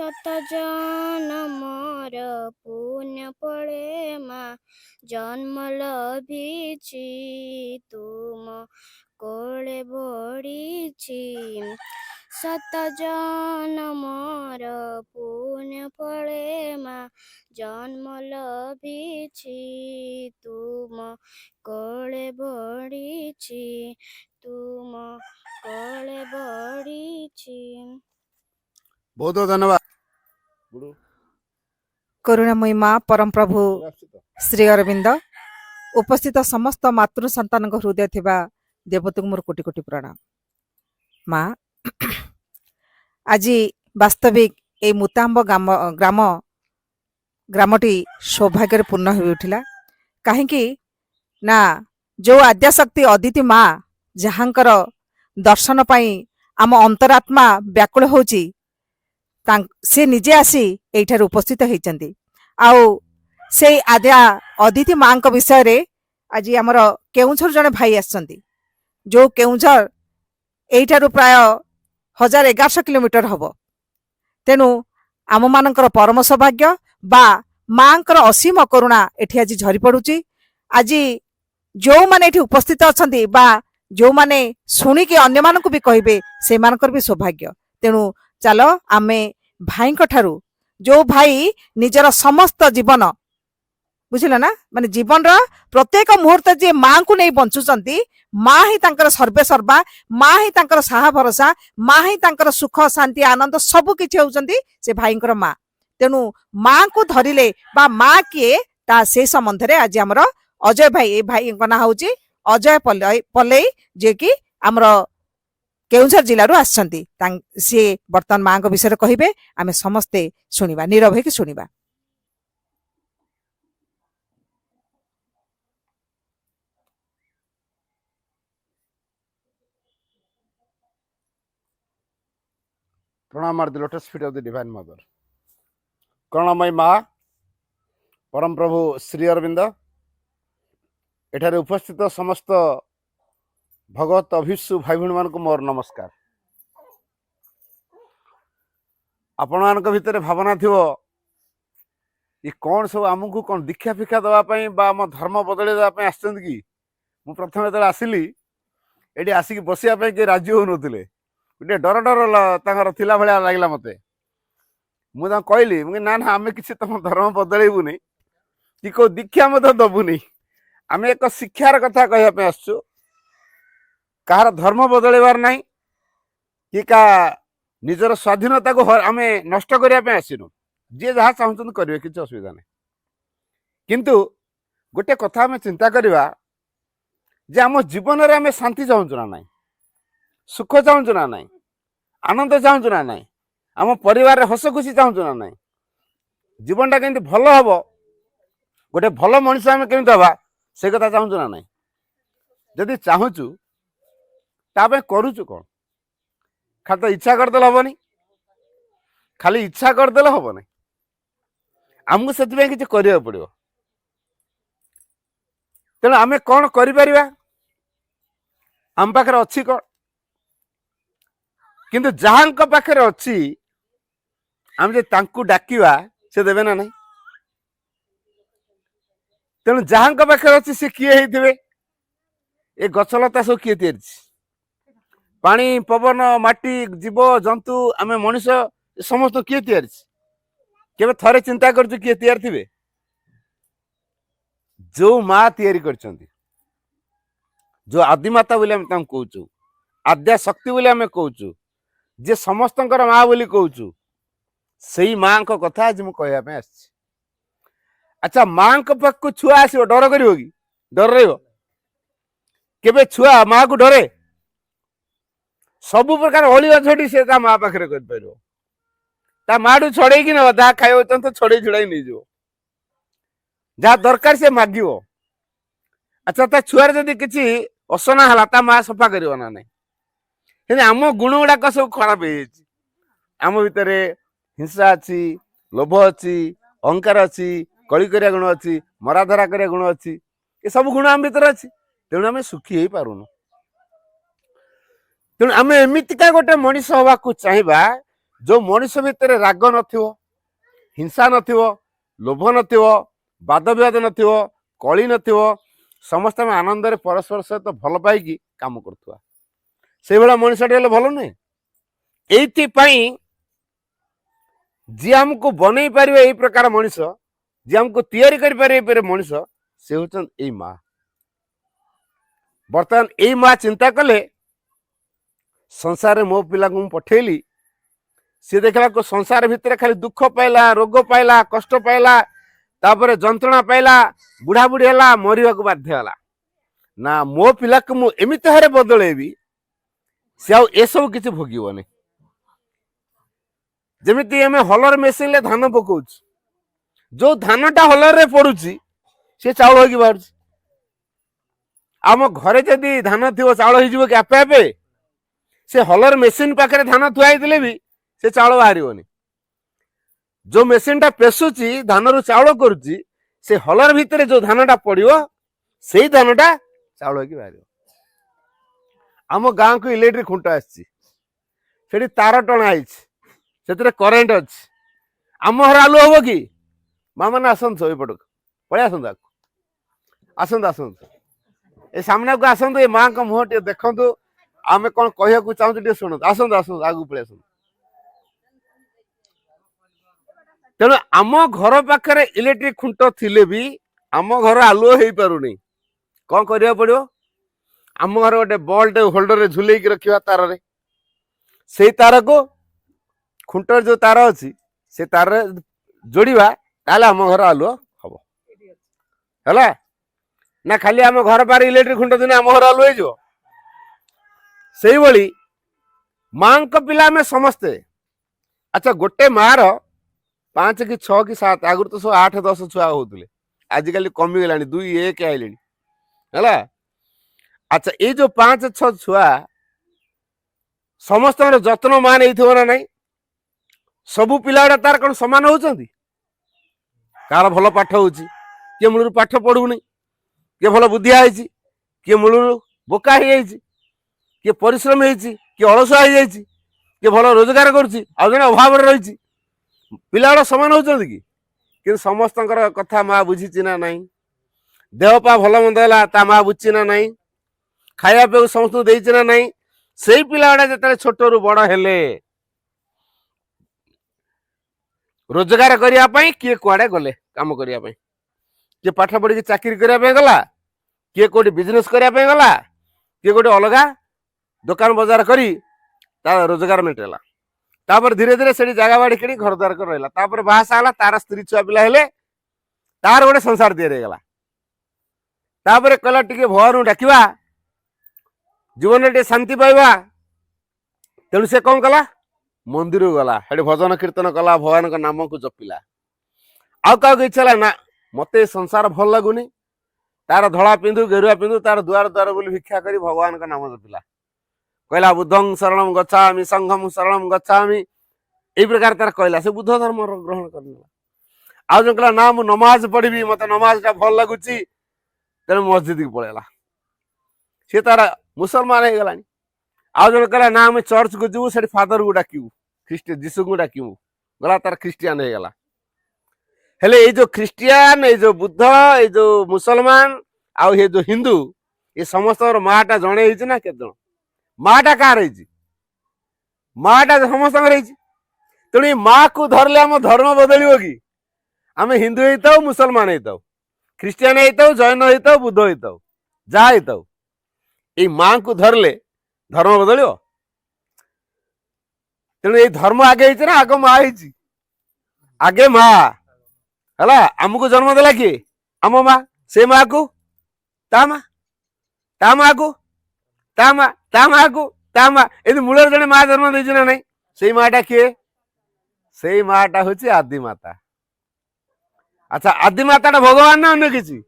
शत जन्मर पुण्य फळे मा जन्म लभिछि तुम कोळे बढिछि शत जन्मर पुण्य फळे मा जन्म लभिछि तुम कोळे बढिछि तुम कोळे बढिछि। बहुत बहुत धन्यवाद गुरु। करुणामयी माँ परम प्रभु श्री अरविंद उपस्थित समस्त मातृ संतान हृदय थिबा देवतु मोर कोटि कोटि प्रणाम। माँ आज वास्तविक ए मुताम्ब ग्राम ग्रामटी सौभाग्य पूर्ण हो उठिला कहीं ना जो आद्याशक्ति अदिति माँ जहाँकर दर्शन पाई आम अंतरात्मा व्याकुल होची से निजे आसी एठार उपस्थित होती आउ से आद्या अदिति माँ विषय रे आज आमर केउझर जड़े भाई आसछंती जो केउझर एठार प्राय 1100 किलोमीटर हम तेणु आम मानकर परम सौभाग्य बा माँकर असीम करुणा एठी आज झरी पड़ुची। आज जो माने एठी उपस्थित अछंती बा जो माने सुनिकी अन्य मानकु भी कहिबे से मानकर भी सौभाग्य। तेणु चलो आमे भाई ठारू जो भाई निजर समस्त जीवन बुझिल ना माने जीवन रा प्रत्येक मुहूर्त जे माँ को नहीं बंचुचंती माँ ही तांकर सर्वे सर्वा माँ ही तांकर साहा भरोसा माँ ही तांकर सुख शांति आनंद सबु किछि होउचंती से भाईंकर माँ। तेणु माँ को धरिले बा माँ किए ता से संबंध रे आज हमर अजय भाई ए भाई ना होउची अजय पल्लई जे कि हमर केउझर जिल्लारू आछंती सी वर्तमान माँ विषय कहिबे आमे समस्ते सुनिबा नीरव होइकि सुनिबा। प्रणाम आर the lotus feet of the divine mother. करुणामयी माँ परम प्रभु श्री अरविंद एठारे उपस्थित समस्त भगवत अभिषु भाई भूण मान को मोर नमस्कार। आपण मान भितर भावना थिवो ये कौन सब आमको कौन दीक्षा फिक्षा दवाई आम धर्म बदल देवाई आसचंत कि मु प्रथम जो आसिली ये आसिक बसिया कि राजी हो नथिले गोटे डर डर तांकर थिला भलिया लागला मते मुझे कहली मुझे ना ना आम किसी तुम धर्म बदलैबुनि कि को दीक्षा मत दबुनि आम एक शिक्षार कथा कहवाई आसचु कहार धर्म बदलैबार ना कि का निजर स्वाधीनता को आम नष्ट करने आसनु जी जहाँ चाहते करेंगे किसी असुविधा नहीं किंतु गोटे कथा आम चिंता करवा जे आम जीवन में आम शांति चाहूँ ना ना सुख चाहूँ ना ना आनंद चाहूँ ना ना आम परिवार हस खुशी चाहूँ ना ना जीवन टा केमती भल हम गोटे भल मनीष आम केमती हवा से कथा चाहूँ ना ना जदि चाहूँ ताप करुचु कौन खाली तो इच्छा करदे हेनी खाली इच्छा करदे हेनी आमको से किसी करा पड़ो तेणु आम कौन कर आम पाखे अच्छी कौन किंतु जहाँ पाखे अच्छी आम जे डाकिवा से देवे ना नहीं तेणु जहाँ पाखे अच्छी सी किए होते ये गछलता सब किए तैयारी पानी पवन माटी जीव जंतु आम मनीष समस्त किए तैयारी केवे थरे चिंता कर किए तैयार थे जो माँ तैयारी कर जो आदिमाता बोली आम कहूँ आद्या शक्ति बोली आम कहूँ जे समस्त माँ बोली कहूँ से माँ को कथा आज मुझे कहवाई आस। अच्छा माँ को पाख को छुआ आसो डर कर डर रवे छुआ माँ को डरे सबु प्रकार अली अछटी से माँ पाखे कर माँ ठू छड़े कि ना जहाँ खाई तो छड़े छुड़ा नहीं जाओ जहाँ दरकार से मागिव। अच्छा ता छुआर जदि किसी असना है ता माँ सफा कर ना नहीं आम गुण गुड़ाक सब खराब हो भितर हिंसा अच्छी लोभ अच्छी अहंकार अच्छी कली करिया गुण अच्छी मराधरा करिया गुण अच्छी ये सब गुण आम भीतर अच्छी तेणु आम सुखी हो पारुनु। तेणु आम एमतिका गोटे मनीष हवा को चाहिए जो मनीष भितर राग नथिबो, हिंसा नथिबो, लोभ नथिबो, वाद विवाद नथिबो, कଳି नथिबो, समस्त आनंद रे परस्पर सहित भल पाई काम करथुआ से भला मनीषटी हेले भल नुहे। एइथिपाई जी हमको बनै पारिबे एई प्रकार मनीष, जी हमको तैयारी करि पारिबे मनीष, से होचन एई माँ। बर्तमान एई माँ चिंता कले संसार रे मो पिला को पठेली, सी देखला को संसार भितर खाली दुख पाइला, रोग पाइला, कष्ट पाइला, तापर जंत्रणा पाइला, बुढ़ा बुढ़ी है मरिया को बाध्य है ना। मो पिला को मु एमित हारे बदलेबी से आउ ए सब किसी भोगीबनी। जेमिति हमें हलर मेसिन ले धान पकाउछ, जो धानटा हलर रे पड़ुची से चाउल होगी बाहर। आम घरे जदि धान थी चाउल हो कि आपे आपे, से हलर मेसिन पाखे धान थुआई देले भी से चाउल बाहर। जो मेसिन टा पेसुची धान रु चाउल करुची, से हलर भितर जो धानटा पड़ियो से धानटा चाउल होगी बाहर। आम गाँ को इलेक्ट्रिक खुंट आसी तार टणा से करेन्ट अच्छी आम घर आलु हम कि माँ मैंने आसत यपट पलि आसत आसत आसत ए सामने को आसतु। ए माँ का मुह टे देखु आम कौन कह चाहूँ शुणु आसत आसत आगू पलि आसत। तेणु आम घर पाखे इलेक्ट्रिक खुंट थिले भी आम घर आलुओ हो पारुनी। कौन करिया पड़ियो, आम घर गोटे बल्ब होल्डर रे झुले रखा तार रे, से तार को खुंटर जो तार अच्छी से तार जोड़वा ताले आम घर आलुओ हम है ना। खाली आम घर पार इलेक्ट्रिक खुंट दिन आम घर आलु हो से भली माँ पिला में समस्ते। अच्छा गोटे माँ रो 5 कि 6 कि 7 आगुरी तो सब 8-10 छुआ होते, आजिकल कमी गला 2-1 आइले है। अच्छा ये जो 5-6 छुआ समस्त जत्न मां नहीं थो ना नहीं, सबू पिला गुड़ा तार कौन समान होती। कार भल पाठ हो किए मूल पाठ पढ़ुनी, किए भल बुद्धिया है, किए मूल बोका हो, किए परिश्रम हो, किए अलसुआ हो, किए भल रोजगार करुच्ची, आउ जने अभाव रही। पिला गुड़ा समान होती कि समस्त कथा माँ बुझी ना नहीं, देह पा भल मंद है माँ बुझी ना नहीं, खाया पे समस्त देना ना नहीं। से पिला गुड़ा जो छोट रू बड़ हेले रोजगार करने किए कुआड़े गले काम करने, किए पाठ पढ़ी चाकरी करने गला, किए कोटी बिजनेस करने गला, किए गोटे अलग दुकान बजार करी रोजगार मेटेला। तापर धीरे धीरे से जगह बाड़ी कि घर द्वार कर रहा, तापर बाहासा तार स्त्री छुआ पिला हेले, तार गोटे संसार तैयारी गला। तापर कहला टिके भगवान डाकिबा जीवन टे शांति पाइबा। तेणु से कौन कला मंदिर गला, हेटे भजन कीर्तन कला, भगवान का नाम को जपिला। आउ क्या इच्छा ना मते संसार भल लगुनि, तार धड़ा पिंधु गेरुआ पिंधु तार दुआर द्वार बोली भिक्षा करी भगवान का नाम जपिला। कहला बुद्धं शरणं गच्छामि संघं शरणं गच्छामि, ए प्रकार तार कहला से बुद्ध धर्म ग्रहण करला। आउ जन कहला ना मु नमाज पढ़ी, मत नमाज टा भल लगुची, तेणु मस्जिद की पळेला, से तार मुसलमान हो गलानी। आउ जन कहला ना आम चर्च को जीवु, से फादर को डाकू, ख्रीष्टियन जीसु को डाकू, गला तार ख्रीष्टियन हो गला। हेले ये जो ख्रीष्टियन, ये जो बुद्ध, ये जो मुसलमान आउ ये जो हिंदू, ये समस्त माटा जड़े ही ना के माटा कह रही माटा समस्त रही। तेणु माँ को धरले आम धर्म बदल कि आम हिंदू होता मुसलमान होता ख्रीष्टियन होता जैन होता बुद्ध होता जहाँ होता, ये माँ को धरले धर्म बदल। तेणु ये धर्म आगे ना आग माँ आगे माँ है आमको जन्म देला किए आम माँ, से माँ को ता माँ, ता माँ को ता माँ, ता माँ को ता माँ, यदि मूल जड़े माँ जन्म दे ना नहीं, से माँटा किए से माँटा हूँ आदिमाता। अच्छा आदिमाता भगवान ना अन्य किसी।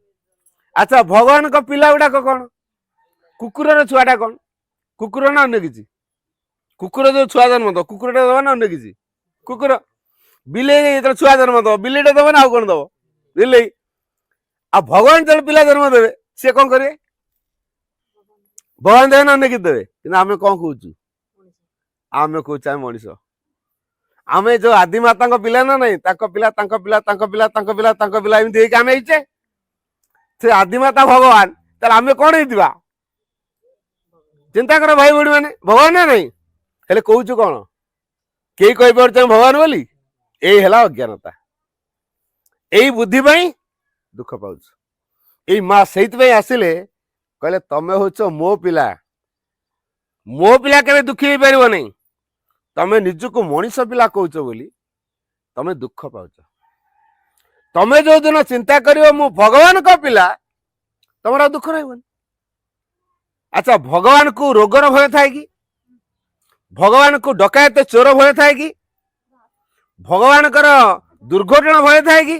अच्छा भगवान को पिला गुड़ाक कौन, कुकुर छुआटा कौन, कुकुर ना अन्य किसी। कुकुर जो छुआ जन्म दब कुकुर दबा ना अन्य किसी। कुकुर बिले जो छुआ जन्म दब बिले दबा ना कौन दब बिले। आ भगवान जो पिला जन्म देवे सी कौन करे, भगवान देवे ना अन्य कि देवे। कि आम कौन कौचु, आम कौच मनीष। आमे जो आदिमाता पिला ना नहीं पिला पिला पिला पिला पिला एमती आम से आदिमाता भगवान ताले आमे कौन होइतिबा चिंता कर भाई बड़ी मैंने भगवान ना नहीं हेले कहूचु कौन कई कही पार भगवान बोली यही है अज्ञानता यही बुद्धि दुख पाउछ यही माँ से आसिले कहले तमे होच मो पिला केबे दुखी हो पार नहीं तमे निजको मनीष पिला कहूच बोली तमे दुख पाउच तमे जो दिन चिंता करियो मु भगवान को पिला तमरा दुख रहबनी। अच्छा भगवान को रोगर भय थाए कि भगवान को डकायत चोर भय थाए कि भगवान कर दुर्घटना भय थाए कि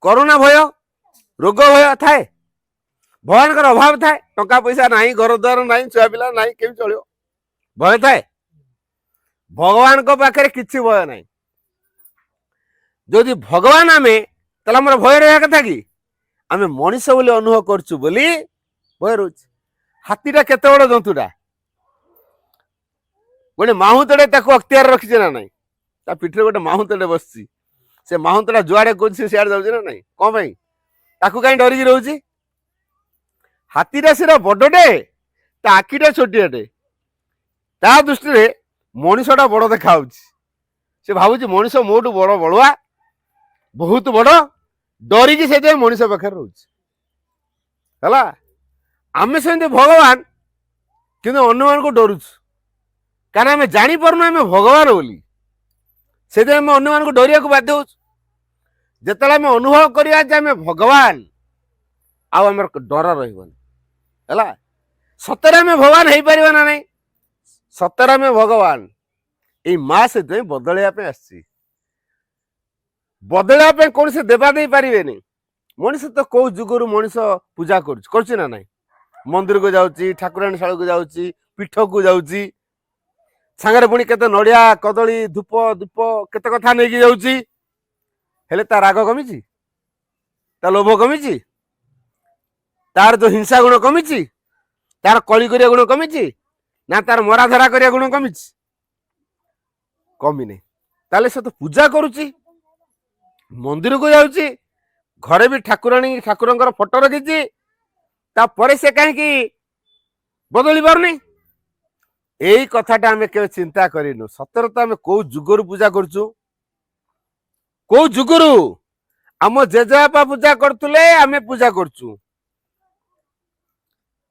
करोना भय रोग भय थाए भगवान कर अभाव थाए टंका पैसा नहीं घर द्वार नहीं छुआ पिला नहीं केम चलो भय थाए भगवान को पाखे किसी भय नहीं जदि भगवान आमे ताले हमर भय रहा कथा कि आमे मनीष बोली अनुभव करछु बोली भय रोच हाथीटा केते बड़ जंतुटा गोटे माहुतड़े अख्तियार रखी ना नहीं ता पिठरे गोटे माहुतड़े बसची से माहुतड़ा जुआड़े कौन सियाड़े जाऊँ ना नहीं कौन पाई ताकू कहीं डरिकी रोची हाथीटा सीरा बड़टे ता आखिटा छोटियाटे ता दृष्टि मनीषटा बड़ देखा से भावुची मनीष मोटू बड़ बड़ुआ बहुत बड़ डरिकी से मनीष पाखे रोच है आम से भगवान कि अन्य मान को डरुच कारण आम जापरना आम भगवान बोली से अन्य मान को डरिया बाध्य हो जिते आम अनुभव करवा भगवान आम डर रहा सतरे आम भगवान हो पार ना नहीं सतरे आम भगवान ये माँ से बदलवाई आसी बदलवाई कौन से देवा दे पारे नहीं मनीष तो कौ जुगर मनीष पूजा कर ना नहीं मंदिर को जाऊँगी ठाकुराणी शाला को जाऊँगी पीठ को जाऊँगी सांगे पुणी केते नड़िया कदली धूप धूप केते कथा नहीं जाऊँगी हेले ता राग कमी ता लोभ कमी तार जो हिंसा गुण कमी तार कली करिया गुण कमी ना तार मराधरा करिया गुण कमी कमी नहीं ताले से तो पूजा करुची मंदिर को जाऊँगी घरे भी ठाकुराणी ठाकुर फोटो रखी तापर से कहीं बदली पार नहीं यही कथाटा आम के चिंता करूँ सतर तो आम कौ जुगर पूजा करुचु कौ जुगर आम जेजेबापा पूजा करतुले आम पूजा करचु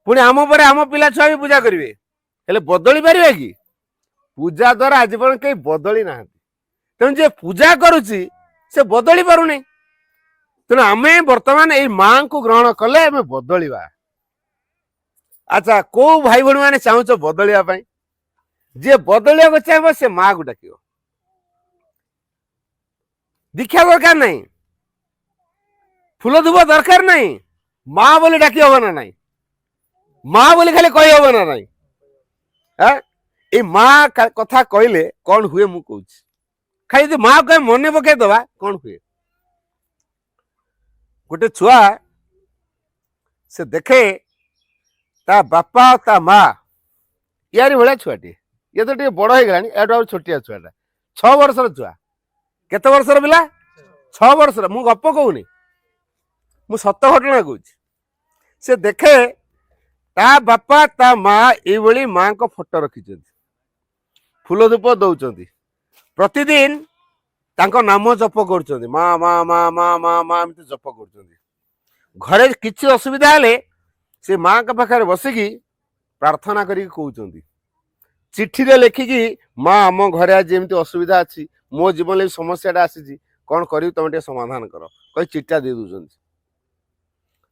पुणी आम पर आम पिला छुआ भी पूजा करेंगे हेले बदली पारे कि पूजा द्वारा आज पर कहीं बदली ना तेणु जे पूजा करुची से बदली पार नहीं तेणु आम बर्तमान ये माँ को ग्रहण कले आम बदलवा। अच्छा को भाई भौणी मैंने चाहूच बदलवा जी बदलवा चाहे से माँ को डाक दीक्षा दरकार नहीं फूल धूप दरकार नहीं माँ बोली डाकी हम ना नहीं माँ बोली खाली कही हम ना नहीं ये माँ कथा कहले कौन हुए मु कहूँ खाली माँ को मन पकई दबा कौन हुए गोटे छुआ से देखे ता बापा ता माँ यारी भाया छुआटे ये तो टे बड़ हो गला एटू छोटिया छुआटा 6 वर्षर छुआ केते वर्षर पिला 6 वर्षर मु गप कहूनी मु सत घटना कहूँ से देखे ता बापा ता माँ ये माँ को फोटो रखी फूल धूप दौरान प्रतिदिन तांको नाम जप कर माँ माँ माँ माँ माँ माँ एमती जप कर घरे किसी असुविधा हेले से माँ का पाखे बसिकी प्रार्थना करी कहते चिठी रे लेखिकी माँ आम घरे आज एमती असुविधा अच्छी मो जीवन समस्याटा आसी कौन कर तुम टे समाधान कर कही चिठा दे दौरान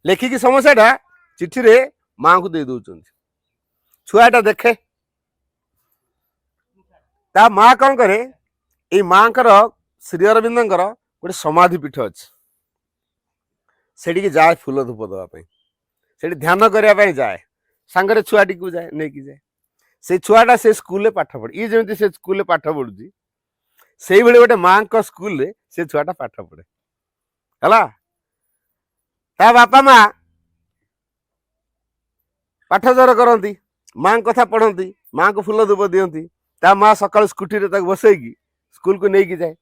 लेखिकी समस्याटा चिठी रे माँ को दे दौरान छुआटा देखे ता माँ कौन करे ये माँ कर श्री अरविंद गोटे समाधि पीठ अच्छे से जाए फूल धूप दवाई से ध्यान करने जाए सांगरे छुआटी को जाए नहीं कि जाए से छुआटा से स्कूल पाठ पढ़े ये जमी से स्कूल पाठ पढ़ुची से गोटे माँ का स्कूल से छुआटा पाठ पढ़े है ता बापा माँ पाठजर करती माँ कथा पढ़ती माँ को फूल धूप दियंती ता माँ सकाल स्कूटी रे बसैकी स्कूल को नहीं जाए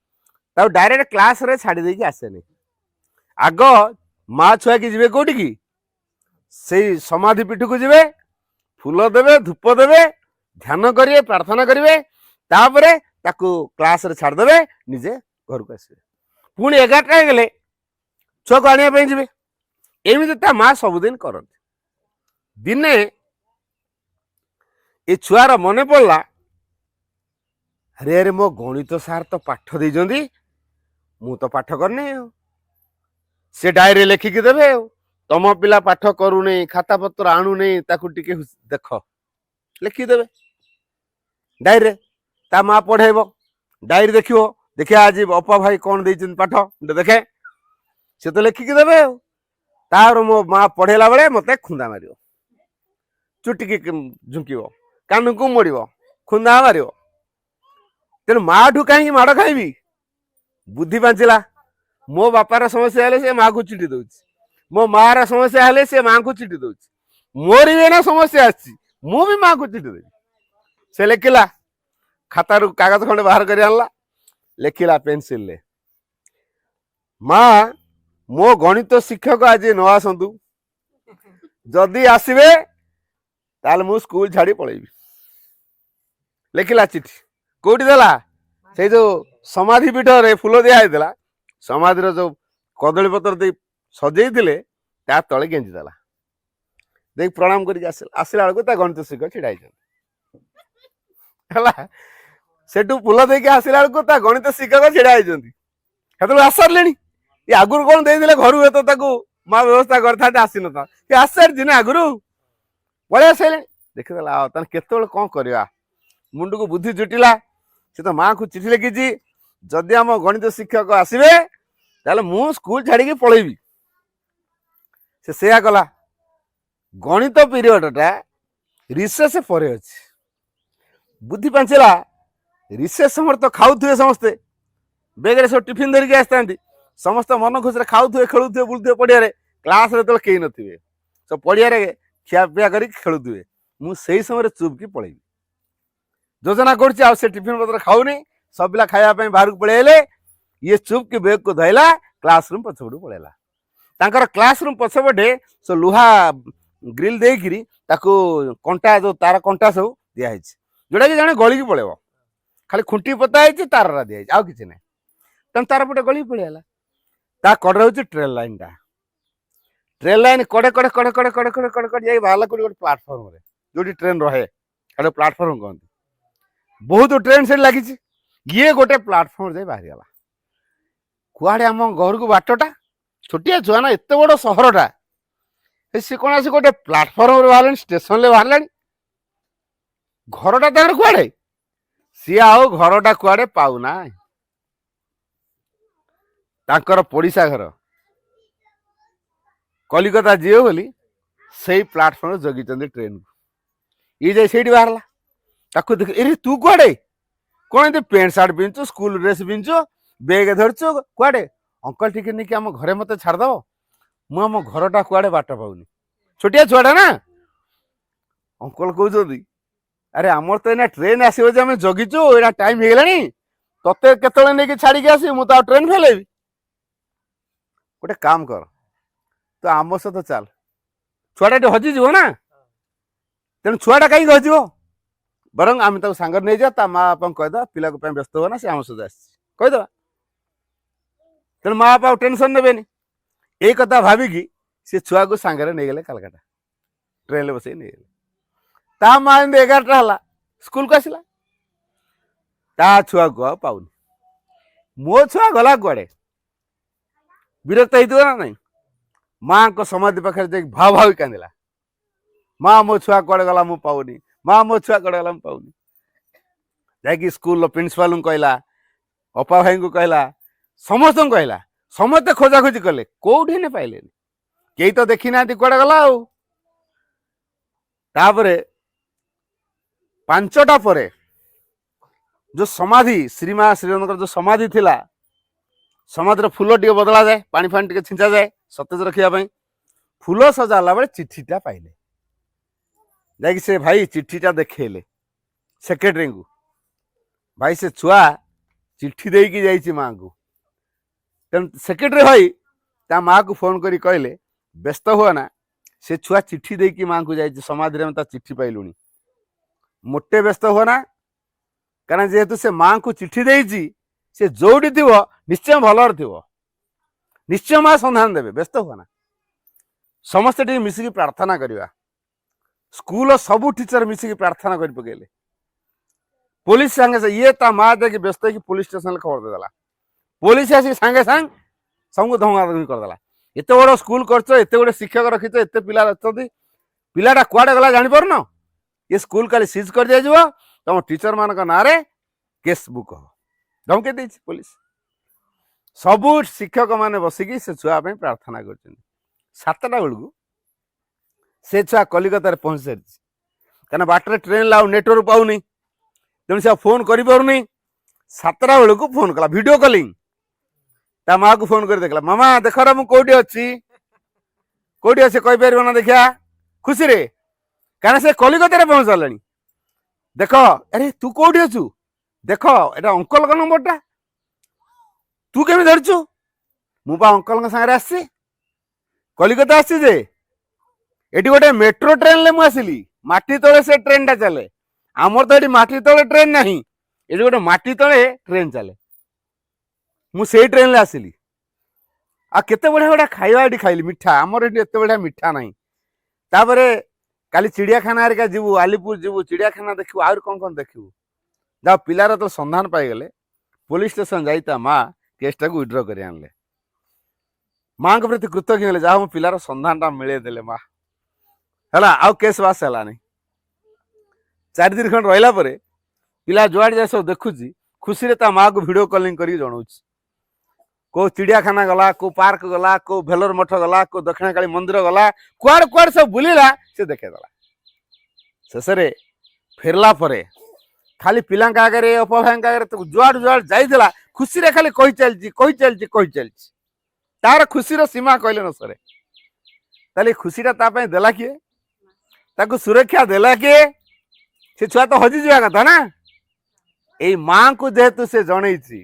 ताऊ डायरेक्ट क्लास रे छाड़ी देकी आसेनी आग माँ छुआ की जीवे कोठी की से समाधि पीठ को जीवे फूल देवे धूप देवे ध्यान करिए प्रार्थना करिवे तापरे ताकू क्लास रे छाड़ देवे निजे घर को आसवे पुणी 11टा गले छुआ को आनिया पे जीवे एमती ता माँ सबुदिन करती दिने ए छुआर मन पड़ला अरे अरे मो गणित सार तो पाठ देइजंदी मु तो पाठ करने से डायरी लेखिकी देवे तम पिला पाठ करूनी खाता पत्र आणुनी ताकू टिके देख लिखिदेवे डायरी ता माँ पढ़ेब डायरी देखियो देखिए आज अपा भाई कौन देइछन पाठ देखे से तो लिखिकी देवे तार मो माँ पढ़ेला बेले मते खुंदा मारियो चुटिकी झुंकिब कान को मोड़ब खुंदा मारियो तेणु माँ ठू कहीं माड़ खाइबी बुद्धि पांचिला मो बापार समस्या हेले से माँ को चिटी दउछि मो मार समस्या हेले से माँ को चिटी दउछि मोर भी ना समस्या आछि मु भी माँ को चिटी देबी से लिखिला खातारू कागज खंडे बाहर कर आनला लिखिला पेंसिल ले माँ मो गणित शिक्षक आज न आसतु जदि आसबे ताल मु स्कूल छाड़ी पळेबी लिखिला चिठी कोठी देला से जो समाधि पीठ रे फूल दिया होता समाधि जो कदली पत्र दे सजे ता तले गेंजी देला देख प्रणाम कर आसला बेलू गणित शिक्षक छिड़ा सेठू फूल देके आसला बेलू गणित शिक्षक छिड़ा होती आस सारे ये आगुरी कौन दे घर हुए तो माँ व्यवस्था करता आसी ना आस सारी ना आगुरी पलि आसले देखीदेला केत कौन करवा मुंड को बुद्धि जुटिला से तो माँ को चिठी लिखी जदि आम गणित शिक्षक आसबे ताले मु स्कूल छाड़ी पलैबी से कला गणित पीरियडटा रिसेस पर अच्छी बुद्धि पांचिला रिसेस समय तो खाऊे समस्ते बेगे सब टिफिन धरिकी आसता समस्त मन खुशी खाऊे खेलुए बुलुए पड़िया क्लास तो कई नथिबे सब पड़िया खियापिया कर खेलुए मुझे समय चुप की पलैबी योजना कर टिफिन पत्र खाऊनी सब पिला खावाई बाहर को पलैले ये चुप की बेग को धैला क्लासरूम पछपटू पलैला क्लासरूम पछपटे से लुहा ग्रिल देकरी कंटा जो तार कंटा सब दिखाई जोटा कि जड़े गली की पलैब खाली खुंटी पता है तार दिखाई आउ कि ना तेना तार पटे गली पलैला ता कड़े हूँ ट्रेन लाइन टा ट्रेन लाइन कड़े कड़े कड़े कड़े कड़े कड़े कड़े कड़े जाए बाहर गोटे प्लाटफर्म जो ट्रेन रहे प्लाटफर्म कहते बहुत ट्रेन से लगी ये गोटे प्लाटफर्म जाए बाहरी गला कुआड़े आम घर को बाटटा छोटिया छुआ ना एत बड़ सहरटा सी कौन आस गोटे प्लाटफर्म बाहर स्टेशन बाहर घरटा तर कुआड़े सी आउ घरटा कुआड़े पाऊना तांकर पड़िशा घर कलिकता जीव बोली से प्लाटफर्म जगी ट्रेन को ये जाए से बाहरला ताकू देख ए तू कुआड़े कौन पेंट सार्ट पिंधु स्कूल ड्रेस पिंधु बेग धरचु कुआड़े अंकल टिके नहीं आम घरे मत छाड़देव मुझ घरटा कुआड़े बाट पाऊनी छोटिया छुआटा ना अंकल कहते अरे आमर तो एना ट्रेन आसो जे आम जगिचु एना टाइम हो गलानी तते केतले नहीं छाड़ी आसबी मु तो ट्रेन फेलेबी गोटे काम कर तो आम सहित चल छुआटा हजिज ना तेणु छुआटा कहीं हजिब बरং आम सांगर नहीं जा माँ बापा कहीदा पिला व्यस्त हो ना से आम सहित आसदेवा तेणु माँ बापा टेंशन ने यही कथा भाविकी सी छुआ को सांगे नहीं गले कलकाता ट्रेन बस नहीं गले ता माँ 11टा है स्कूल को आसला ता छुआ को पाऊनी मो छुआ गला कुआड़े विरक्त होता ना नहीं माँ को समाधि पाखे जाए भाव भाव कांदिला माँ मो छुआ कुआड़े गला मु पाऊनी माँ मो छुआ कुआड़े गला पाऊनी जाकि स्कूल प्रिंसिपाल कहला अपा भाई को कहला समस्त कहला समस्ते खोजाखोजी कले कौटी ने पाइले कई तो देखी ना कुआड़े गला तापरे 5टा परे जो समाधि श्रीमा श्रीनगर जो समाधि थिला समाधि फूल टे बदला जाए पानी फानी टे छिंचा जाए सतेज रखापी फूल सजाला बेले चिठीटा पाइले जाकि से भाई चिठीटा देखेले सेक्रेटरी को भाई से छुआ चिट्ठी देकी जाइए माँ को। तेणु सेक्रेटरी भाई ता माँ को फोन करी कहले व्यस्त हुआ ना, से छुआ चिट्ठी देकी माँ को जाइए समाधि में चिट्ठी पाइलुनी, मोटे व्यस्त हुआ ना, कारण जेहेतु से माँ को चिट्ठी देइची से जोड़ी थी निश्चय भलर थी, निश्चय माँ संधान देवे, व्यस्त हुआ ना। समस्त मिसिकी प्रार्थना करवा, स्कूल सबू टीचर मिसिकी प्रार्थना कर पकेले। पुलिस सांगे से ये ता माँ देखिए व्यस्त है पुलिस स्टेशन खबर देदेला, पुलिस आसिक सांगे सांग सबको धमाधमी करदेला। एत बड़ स्कूल कर एत गुड़े शिक्षक रखिच एत पिला अच्छा पिलाटा कुआडे गला जापर न, ये स्कूल काली सीज कर दिया तुम टीचर मान ना केस बुक हो धमके दी पुलिस। सबू शिक्षक मैंने बसिकी से छुआ प्रार्थना कर 7टा बेलू से छुआ कलिकतार पहुंच सारी, कहीं बाटर ट्रेन लाउ नेटवर्क पाऊनी, तेणु से फोन कर 7टा बेलू फोन कला वीडियो कॉलिंग, ता माँ को फोन कर देखला मामा देख रा मुझे कौटी अच्छी कहीपर ना देखा खुशी रे, कहीं से कलिकतार पहुंच सारा। देख अरे तू कौटी अच्छु देख एटा अंकल का नंबरटा तू केमी धरचु, मुझे अंकल सागर आसी कलिकता आसी जे एटी गोटे मेट्रो ट्रेन ले मुझे माटी तले से ट्रेन टा चले, आमर तो ये माटी तले ट्रेन ना, ये गोटे माटी तले ट्रेन चले, मुझे ट्रेन ले आसिली। आ केते बढ़िया बढ़िया खाइबा ये खाइली मिठा, आमर ये एत बढ़िया मिठा ना। तापरे काली चिड़ियाखाना हरिका जीवु, आलीपुर जीवु, चिड़ियाखाना देखू, आउर कौन देखू, जहाँ पिलार तो संधान पाईगले पुलिस स्टेशन जाइता माँ केसटा को विड्र कर आनले। माँ के प्रति कृतज्ञ हेले जहाँ पिलार संधान टा मिले देले माँ है आउ केस बास है नहीं। 4 दिन खंड रहा पिला जुआड़े जाए सब देखुची खुशी रे ता माँ को वीडियो कॉलिंग करी जनाऊँ, को चिड़ियाखाना गला, को पार्क गला, को भेलोर मठ गला, को दक्षिणकाली मंदिर गला, कुआड़ कुआड़ सब बुलिला से देखेदेला। शेष फेरला परे खाली पिला आगे अपभाई आगे जुआड़ जुआड़ जाइला खुशी रे खाली कही चलती तार खुशी सीमा कहले न सरे। ताली खुशीटा तापाई देला किए, ताकू सुरक्षा देला किए, से छुआ तो हजि जावा कथा ना। ए माँ को जेहेतु से जनईची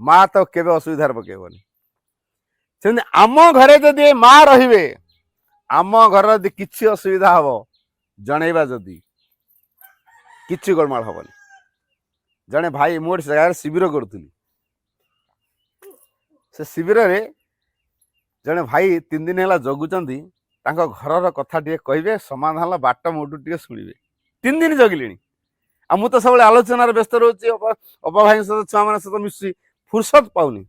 माँ तो केबे असुविधार पकेबनी। सेमती आम घरे जदि माँ रहिबे, आम घर जदि किछि असुविधा हबो जनईबा जदि किछि गोलमाल हबनी। जने भाई मोर जगह शिविर करुली, से शिविर रे जने भाई 3 दिन है जगुचंदी, तांको घर कथा टे कहे समाधान बाट मोटू टे शुणे। 3 दिन जगिले आ मु तो सब आलोचनार व्यस्त रोचे, अपा भाई सहित छुआ मान सहित मिशुची फुर्सत पाऊनी।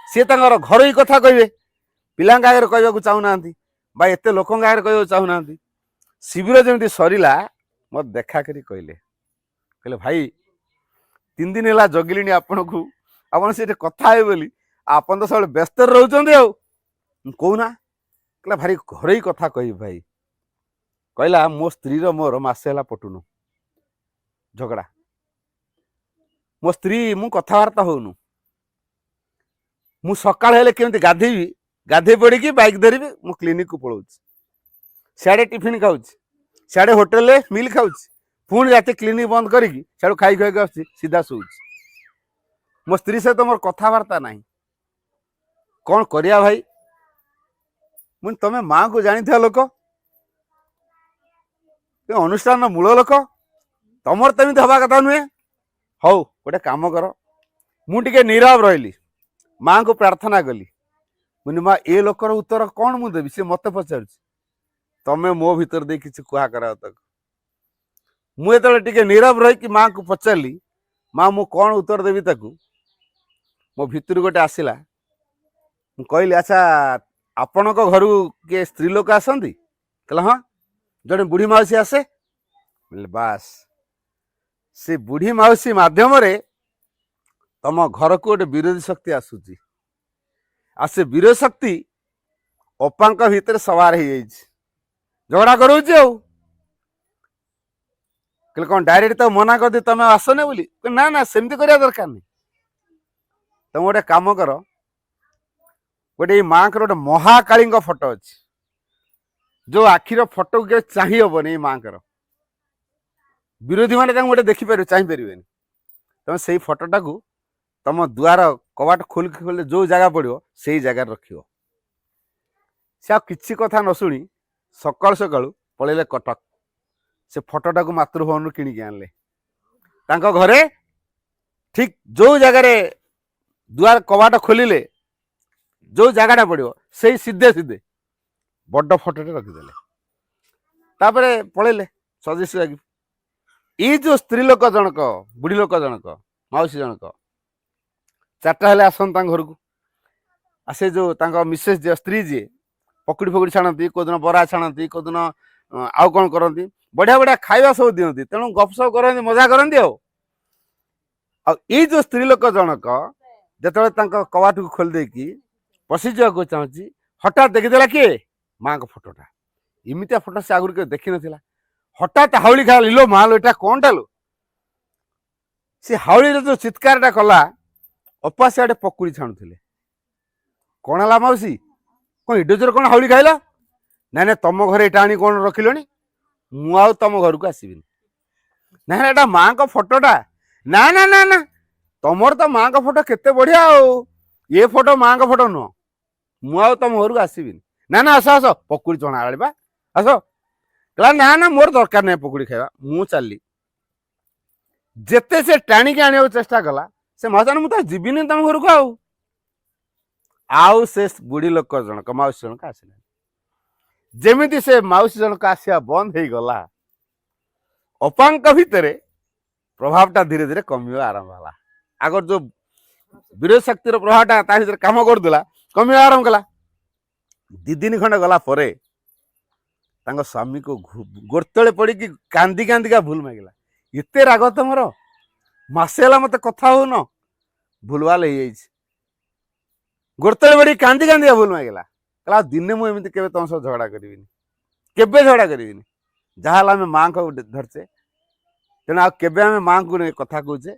सी घर ही कथा कहे पिला आगे कहवाक चाहूना भाई एत लोक आगे कहवाक चाहूना। शिविर जमी सरला मत देखा करी कहले भाई 3 दिन है जगिली आपण को आप कथा है बोली आपन तो सब व्यस्त रोचे कहना कहला भारी घर ही कथा कह भाई। कहला मो स्त्री मोर मासे है पटुनु झगड़ा, मो स्त्री मु कथबार्ता होनु, मु सकाळ हेले केमती गाधेबी, गाधे पड़ी बाइक धरबी मो क्लिनिक को पलाऊँ, सियाड़े टिफिन खाऊँ, सियाड़े होटेल मिल खाऊँ, पुणी रात क्लिनिक बंद करी सियाड़ू खाई खाई आस सीधा शोच। मो स्त्री सहित मोर कथबार्ता ना, कौन करिया भाई। मुझे तमें माँ को जानी था लोक अनुष्ठान मूल लोक तमर तमी हवा कथा नुहे। हौ गोटे काम कर, मुझे नीरव रही माँ को प्रार्थना कली, मुझे माँ ए लोकर उत्तर कौन मुझे देवी, सी मत पचार तमें मो भीतर दे कि कह कर तक मुझे टे नीरव रही माँ को पचारि माँ मु कौन उत्तर देवी ताकू मो भीतर गोटे आसला कहली अच्छा आपण घर किए स्त्री लोक आसती कहला हाँ जड़े बुढ़ी माउसी आसे बास से बुढ़ी माउसी माध्यम तम घर को गोटे विरोधी शक्ति आसूची आ से विरोधी शक्ति अपांक भितर सवार हो झगड़ा करोची कहले कौन डायरेक्ट तो मना कर दी तुम आसने बोली ना ना सेमती करिया दरकार नहीं। तुम गोटे काम कर गोटे माँ को गोटे महाकाली फोटो अच्छी जो आखिर फोटो के चाह हेनी माँ कर विरोधी मैंने गोटे देखिपार चाहपारे तुम से फोटोटा को ତମ ଦୁଆର କବାଟ ଖୋଲି ଖୋଲି ଯୋଉ ଜାଗା ପଡ଼ିବ ସେଇ ଜାଗାରେ ରଖିବ। ସେ ଆଉ କିଛି କଥା ନ ଶୁଣି ସକାଳୁ ସକାଳୁ ପଳେଇଲେ କଟକ। ସେ ଫଟୋଟାକୁ ମାତୃଭବନରୁ କିଣିକି ଆଣିଲେ। ତାଙ୍କ ଘରେ ଠିକ୍ ଯୋଉ ଜାଗାରେ ଦୁଆର କବାଟ ଖୋଲିଲେ ଯୋଉ ଜାଗାଟା ପଡ଼ିବ ସେଇ ସିଧେ ସିଧେ ବଡ଼ ଫଟୋଟେ ରଖିଦେଲେ। ତାପରେ ପଳେଇଲେ ସଜେଇ ସୁଜାକି। ଏଇ ଯୋଉ ସ୍ତ୍ରୀ ଲୋକ ଜଣକ, ବୁଢ଼ୀ ଲୋକ ଜଣକ, ମାଉସୀ ଜଣକ 4ଟା ହେଲେ ଆସନ୍ତି ତାଙ୍କ ଘରକୁ। ଆଉ ସେ ଯୋଉ ତାଙ୍କ ମିସେସ୍ ଯିଏ, ସ୍ତ୍ରୀ ଯିଏ, ପକୁଡ଼ି ଫକୁଡ଼ି ଛାଣନ୍ତି, କୋଉଦିନ ବରା ଛାଣନ୍ତି, କୋଉଦିନ ଆଉ କ'ଣ କରନ୍ତି, ବଢ଼ିଆ ବଢ଼ିଆ ଖାଇବା ସବୁ ଦିଅନ୍ତି। ତେଣୁ ଗପସପ କରନ୍ତି, ମଜା କରନ୍ତି। ଆଉ ଏଇ ଯୋଉ ସ୍ତ୍ରୀ ଲୋକ ଜଣକ ଯେତେବେଳେ ତାଙ୍କ କବାଟକୁ ଖୋଲି ଦେଇକି ପଶିଯିବାକୁ ଚାହୁଁଛି, ହଠାତ୍ ଦେଖିଦେଲା କିଏ? ମାଙ୍କ ଫଟୋଟା। ଏମିତିଆ ଫଟୋ ସେ ଆଗରୁ କେବେ ଦେଖିନଥିଲା। ହଠାତ୍ ହାଉଳି ଖାଇଲା, ଇଲୋ ମାଲୋ ଏଟା କ'ଣଟା ଲୋ? ସେ ହାଉଳିର ଯୋଉ ଚିତ୍କାରଟା କଲା, ଅପା ସିଆଡ଼େ ପକୁଡ଼ି ଛାଣୁଥିଲେ। କ'ଣ ହେଲା ମାଉସୀ, କ'ଣ ଏଡେ ଜୋର କ'ଣ ହାଉଳି ଖାଇଲ? ନାଇଁ ନାଇଁ ତମ ଘରେ ଏଇଟା ଆଣି କ'ଣ ରଖିଲଣି? ମୁଁ ଆଉ ତମ ଘରକୁ ଆସିବିନି। ନାଇଁ ଏଟା ମାଙ୍କ ଫଟୋଟା। ନା ନା ନା ନା, ତମର ତ ମାଙ୍କ ଫଟୋ କେତେ ବଢ଼ିଆ, ଆଉ ଏ ଫଟୋ ମାଙ୍କ ଫଟୋ ନୁହଁ। ମୁଁ ଆଉ ତମ ଘରକୁ ଆସିବିନି। ନା ନା ଆସ ଆସ, ପକୁଡ଼ି ଛଣା ଆଣିବା, ଆସ। କହିଲା ନା ନା ମୋର ଦରକାର ନାହିଁ ପକୁଡ଼ି ଖାଇବା, ମୁଁ ଚାଲିଲି। ଯେତେ ସେ ଟାଣିକି ଆଣିବାକୁ ଚେଷ୍ଟା କଲା, ସେ ମାଉସୀ ମୁଁ ତ ଯିବିନି ତମ ଘରକୁ। ଆଉ ସେ ବୁଢ଼ୀ ଲୋକ ଜଣକ, ମାଉସୀ ଜଣକ ଆସିଲା। ଯେମିତି ସେ ମାଉସୀ ଜଣକ ଆସିବା ବନ୍ଦ ହେଇଗଲା, ଅପାଙ୍କ ଭିତରେ ପ୍ରଭାବଟା ଧୀରେ ଧୀରେ କମିବା ଆରମ୍ଭ ହେଲା। ଆଗର ଯୋଉ ବିରୋଧ ଶକ୍ତିର ପ୍ରଭାବଟା ତା ଭିତରେ କାମ କରୁଥିଲା, କମିବା ଆରମ୍ଭ କଲା। 2 ଦିନ ଖଣ୍ଡେ ଗଲା ପରେ ତାଙ୍କ ସ୍ୱାମୀକୁ ଗୋଡ଼ତଳେ ପଡ଼ିକି କାନ୍ଦି କାନ୍ଦିକା ଭୁଲ ମାଗିଲା। ଏତେ ରାଗ ତମର? ମାସେ ହେଲା ମତେ କଥା ହଉନ, ଭୁଲଭାଲ ହେଇଯାଇଛି। ଗୋଡ଼ତଳେ ପଡ଼ିକି କାନ୍ଦି କାନ୍ଦିକା ଭୁଲ ମାଗିଲା। କହିଲା ଦିନେ ମୁଁ ଏମିତି କେବେ ତମ ସହ ଝଗଡ଼ା କରିବିନି, କେବେ ଝଗଡ଼ା କରିବିନି। ଯାହା ହେଲା ଆମେ ମାଙ୍କ ଧରିଛେ, ତେଣୁ ଆଉ କେବେ ଆମେ ମାଙ୍କୁ ନେଇ କଥା କହୁଛେ,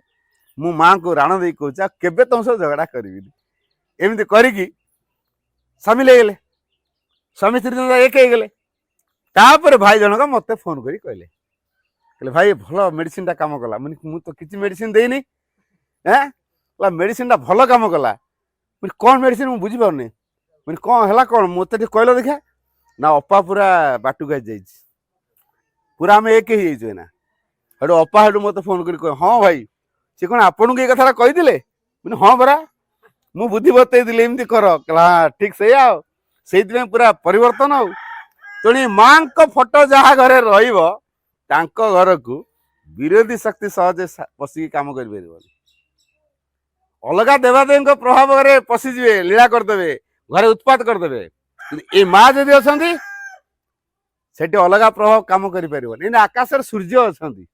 ମୁଁ ମାଙ୍କୁ ରାଣ ଦେଇ କହୁଛେ, ଆଉ କେବେ ତମ ସହ ଝଗଡ଼ା କରିବିନି। ଏମିତି କରିକି ସାମିଲ ହେଇଗଲେ, ସ୍ୱାମୀ ସ୍ତ୍ରୀ ଜଣକ ଏକ ହେଇଗଲେ। ତାପରେ ଭାଇ ଜଣକ ମତେ ଫୋନ କରି କହିଲେ ଭାଇ ଭଲ ମେଡିସିନଟା କାମ କଲା। ମୁଁ ତ କିଛି ମେଡିସିନ ଦେଇନି। ମେଡିସିନଟା ଭଲ କାମ କଲା। କ'ଣ ମେଡିସିନ ମୁଁ ବୁଝିପାରୁନି। କ'ଣ ହେଲା କ'ଣ ମତେ ଟିକେ କହିଲ ଦେଖିଆ। ନା ଅପା ପୁରା ବାଟକୁ ଆସିଯାଇଛି, ପୁରା ଆମେ ଏକ ହେଇଯାଇଛୁ ଏଇନା। ହେଠୁ ଅପା ହେଠୁ ମତେ ଫୋନ କରି କହ, ହଁ ଭାଇ ସେ କ'ଣ ଆପଣଙ୍କୁ ଏ କଥାଟା କହିଥିଲେ? ହଁ ପରା, ମୁଁ ବୁଦ୍ଧି ବତେଇଥିଲି ଏମିତି କର। କହିଲା ଠିକ ସେଇଆ, ଆଉ ସେଇଥିପାଇଁ ପୁରା ପରିବର୍ତ୍ତନ। ଆଉ ତେଣୁ ମାଙ୍କ ଫଟୋ ଯାହା ଘରେ ରହିବ, ତାଙ୍କ ଘରକୁ ବିରୋଧୀ ଶକ୍ତି ସହଜେ ପଶିକି କାମ କରିପାରିବନି। ଅଲଗା ଦେବାଦେବୀଙ୍କ ପ୍ରଭାବରେ ପଶିଯିବେ, ଲୀଳା କରିଦେବେ, ଘରେ ଉତ୍ପାତ କରିଦେବେ। କିନ୍ତୁ ଏଇ ମା ଯଦି ଅଛନ୍ତି, ସେଠି ଅଲଗା ପ୍ରଭାବ କାମ କରିପାରିବନି। ଏଇନା ଆକାଶରେ ସୂର୍ଯ୍ୟ ଅଛନ୍ତି,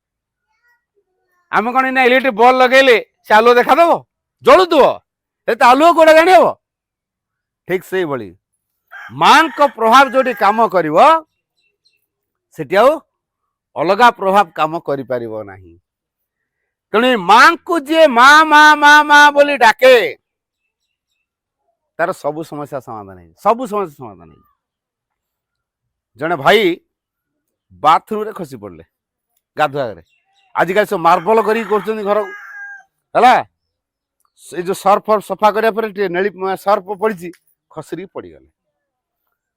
ଆମେ କ'ଣ ଏଇନା ଇଲେକ୍ଟ୍ରିକ ବଲ୍ ଲଗେଇଲେ ସେ ଆଲୁଅ ଦେଖାଦବ? ଜଳୁଥିବ, ଏତେ ଆଲୁଅ କୋଉଟା ଜାଣି ହବ? ଠିକ ସେଇଭଳି ମାଙ୍କ ପ୍ରଭାବ ଯୋଉଠି କାମ କରିବ, ସେଠି ଆଉ ଅଲଗା ପ୍ରଭାବ କାମ କରିପାରିବ ନାହିଁ। ତେଣୁ ମାଙ୍କୁ ଯିଏ ମା ମା ମା ମା ବୋଲି ଡାକେ, ତାର ସବୁ ସମସ୍ୟା ସମାଧାନ ହେଇଯିବ, ସବୁ ସମସ୍ୟା ସମାଧାନ ହେଇଯିବ। ଜଣେ ଭାଇ ବାଥରୁମରେ ଖସି ପଡିଲେ ଗାଧୁଆଘରେ। ଆଜିକାଲି ସବୁ ମାର୍ବଲ କରିକି କରୁଛନ୍ତି ଘରକୁ, ହେଲା। ସେ ଯୋଉ ସର୍ଫ ସଫା କରିବା ପରେ ଟିକେ ନେଳି ସର୍ଫ ପଡିଛି, ଖସରିକି ପଡିଗଲେ।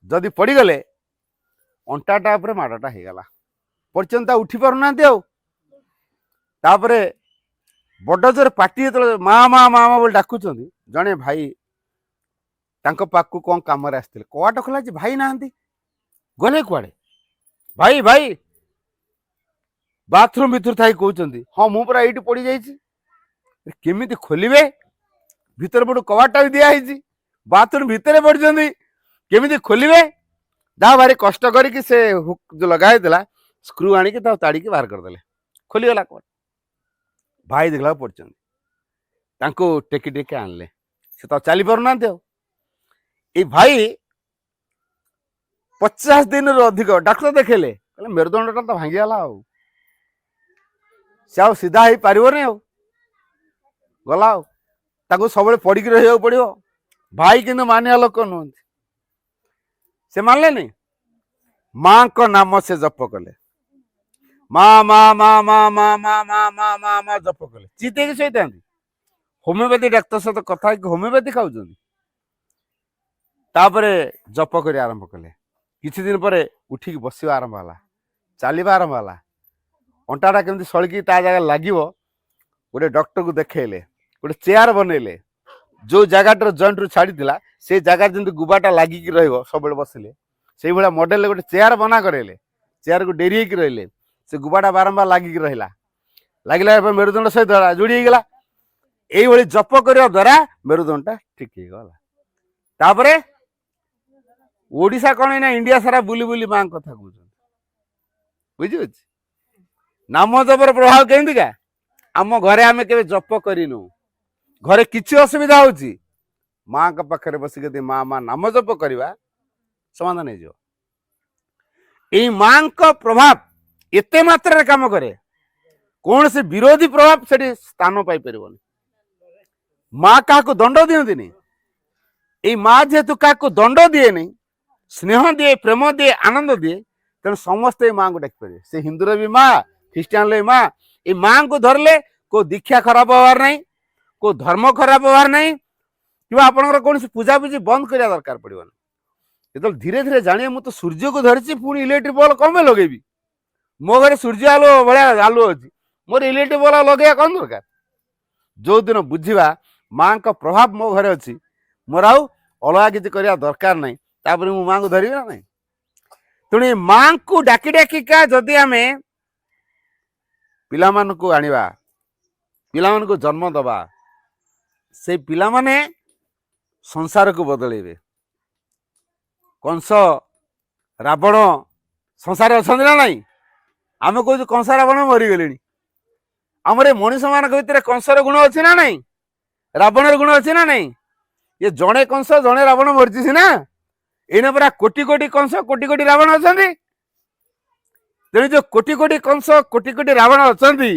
ଯଦି ପଡିଗଲେ ଅଣ୍ଟାଟା ଉପରେ ମାଡ଼ଟା ହେଇଗଲା, ପର୍ଯ୍ୟନ୍ତ ଉଠି ପାରୁନାହାନ୍ତି। ଆଉ ତାପରେ ବଡ ଜୋରେ ପାଟି ଯେତେବେଳେ ମା ମା ମା ମା ବୋଲି ଡାକୁଛନ୍ତି, ଜଣେ ଭାଇ ତାଙ୍କ ପାଖକୁ କ'ଣ କାମରେ ଆସିଥିଲେ, କବାଟ ଖୋଲା ଅଛି, ଭାଇ ନାହାନ୍ତି, ଗଲେ କୁଆଡେ? ଭାଇ ଭାଇ ବାଥରୁମ ଭିତରୁ ଥାଇ କହୁଛନ୍ତି, ହଁ ମୁଁ ପୁରା ଏଇଠି ପଡିଯାଇଛି। କେମିତି ଖୋଲିବେ? ଭିତରେ ପଟୁ କବାଟଟା ବି ଦିଆହେଇଛି, ବାଥରୁମ ଭିତରେ ପଡିଛନ୍ତି, କେମିତି ଖୋଲିବେ? ଯାହା ଭାରି କଷ୍ଟ କରିକି ସେ ହୁକ୍ ଯୋଉ ଲଗା ହେଇଥିଲା, ସ୍କ୍ରୁ ଆଣିକି ତାକୁ ତାଡ଼ିକି ବାହାର କରିଦେଲେ, ଖୋଲିଗଲା କବାଟ। ଭାଇ ଦେଖିଲା ପଡିଛନ୍ତି, ତାଙ୍କୁ ଟେକି ଟେକି ଆଣିଲେ। ସେ ତ ଚାଲି ପାରୁନାହାନ୍ତି। ଆଉ ଏଇ ଭାଇ 50 ଦିନରୁ ଅଧିକ ଡାକ୍ତର ଦେଖେଇଲେ, କହିଲେ ମେରୁଦଣ୍ଡଟା ତ ଭାଙ୍ଗିଗଲା, ଆଉ ସେ ଆଉ ସିଧା ହେଇପାରିବନି। ଆଉ ଗଲା, ଆଉ ତାକୁ ସବୁବେଳେ ପଡିକି ରହିବାକୁ ପଡିବ। ଭାଇ କିନ୍ତୁ ମାନିବା ଲୋକ ନୁହନ୍ତି, ସେ ମାନିଲେନି। ମାଙ୍କ ନାମ ସେ ଜପ କଲେ, ମା ମା ମା ମା ମା ମା ମା ମା ମା ମା ଜପ କଲେ, ଚିତେଇକି ଶୋଇଥାନ୍ତି। ହୋମିଓପାଥି ଡାକ୍ତର ସହିତ କଥା ହେଇକି ହୋମିଓପାଥି ଖାଉଛନ୍ତି। ତାପରେ ଜପ କରି ଆରମ୍ଭ କଲେ। କିଛି ଦିନ ପରେ ଉଠିକି ବସିବା ଆରମ୍ଭ ହେଲା, ଚାଲିବା ଆରମ୍ଭ ହେଲା। ଅଣ୍ଟାଟା କେମିତି ସଳିକି ତା ଜାଗାରେ ଲାଗିବ, ଗୋଟେ ଡକ୍ଟରକୁ ଦେଖେଇଲେ, ଗୋଟେ ଚେୟାର ବନେଇଲେ। ଯୋଉ ଜାଗାଟାର ଜଏଣ୍ଟରୁ ଛାଡ଼ିଥିଲା ସେ ଜାଗାରେ ଯେମିତି ଗୁବାଟା ଲାଗିକି ରହିବ ସବୁବେଳେ ବସିଲେ, ସେଇଭଳିଆ ମଡେଲରେ ଗୋଟେ ଚେୟାର ବନା କରେଇଲେ। ଚେୟାରକୁ ଡେରି ହେଇକି ରହିଲେ, ସେ ଗୁବାଟା ବାରମ୍ବାର ଲାଗିକି ରହିଲା। ଲାଗିଲା ଏବେ ମେରୁଦଣ୍ଡ ସହିତ ଯୋଡ଼ି ହେଇଗଲା। এইভাবে জপ করা দ্বারা মেরুদণ্ডটা ঠিক হয়ে। তারপরে ওড়িশা কଣ না ইন্ডিয়া সারা বুলি বুলি মা কথা কହୁଛନ୍ତି, বুঝিপাରୁଛି। নাম জপর প্রভাব কেমিতিকা? আম ঘরে আমি কেবে জপ করিনু, ঘরে কিছু অসুবিধা হଉଛି মাଙ୍କ পাখରେ বসিକି ଯଦି মা নাম জপ କରିବା সমাধান ହେଇଯିବ। এই মাଙ୍କ প্রভাব এতে মাত্রাରେ কাম করে, কୌଣସି ବିରୋଧୀ ପ୍ରଭାବ ସେଠି ସ୍ଥାନ ପାଇପାରିବନି। মা কাহাକୁ দণ্ড দিଅନ୍ତିନି। এই মা যেহেতু কাহাକୁ দণ্ড দিଏନି, স্নেহ দিয়ে, প্রেম দিয়ে, ଆନନ୍ଦ ଦିଏ, ତେଣୁ ସମସ୍ତେ এই ମାଙ୍କୁ ଡାକିପାରିବେ। ସେ ହିନ୍ଦୁର ବି ମା, ଖ୍ରୀଷ୍ଟିଆନର ବି ମା। এই ମାଙ୍କୁ ଧରିଲେ କୋଉ ଦୀକ୍ଷା ଖରାପ ହବାର ନାହିଁ, କୋଉ ଧର୍ମ ଖରାପ ହବାର ନାହିଁ, କିମ୍ବା ଆପଣଙ୍କର କୌଣସି ପୂଜାପୂଜି ବନ୍ଦ କରିବା ଦରକାର ପଡିବନି। ଯେତେବେଳେ ଧୀରେ ଧୀରେ ଜାଣିବେ ମୁଁ ତ ସୂର୍ଯ୍ୟକୁ ଧରିଛି, ପୁଣି ଇଲେକ୍ଟ୍ରିକ ବଲ୍ କଣ ପାଇଁ ଲଗେଇବି? ମୋ ଘରେ ସୂର୍ଯ୍ୟ ଆଲୁଅ ଭଳିଆ ଆଲୁଅ ଅଛି, ମୋର ଇଲେକ୍ଟ୍ରିକ ବଲ୍ ଲଗେଇବା କଣ ଦରକାର? ଯୋଉଦିନ ବୁଝିବା ମାଙ୍କ ପ୍ରଭାବ ମୋ ଘରେ ଅଛି, ମୋର ଆଉ ଅଲଗା କିଛି କରିବା ଦରକାର ନାହିଁ, ତାପରେ ମୁଁ ମାଙ୍କୁ ଧରିବି ନା ନାହିଁ। ତେଣୁ ଏ ମାଙ୍କୁ ଡାକି ଡାକିକା ଯଦି ଆମେ ପିଲାମାନଙ୍କୁ ଆଣିବା, ପିଲାମାନଙ୍କୁ ଜନ୍ମ ଦେବା, ସେଇ ପିଲାମାନେ ସଂସାରକୁ ବଦଳେଇବେ। କଂସ, ରାବଣ ସଂସାରରେ ଅଛନ୍ତି ନା ନାହିଁ? ଆମେ କହୁଛୁ କଂସ ରାବଣ ମରିଗଲେଣି। ଆମର ଏ ମଣିଷ ମାନଙ୍କ ଭିତରେ କଂସର ଗୁଣ ଅଛି ନା ନାହିଁ? ରାବଣର ଗୁଣ ଅଛି ନା ନାହିଁ? ଏ ଜଣେ କଂସ ଜଣେ ରାବଣ ମରିଛି ସିନା, ଏଇନା ପୁରା କୋଟି କୋଟି କଂସ କୋଟି କୋଟି ରାବଣ ଅଛନ୍ତି। ତେଣୁ ଯୋଉ କୋଟି କୋଟି କଂସ କୋଟି କୋଟି ରାବଣ ଅଛନ୍ତି,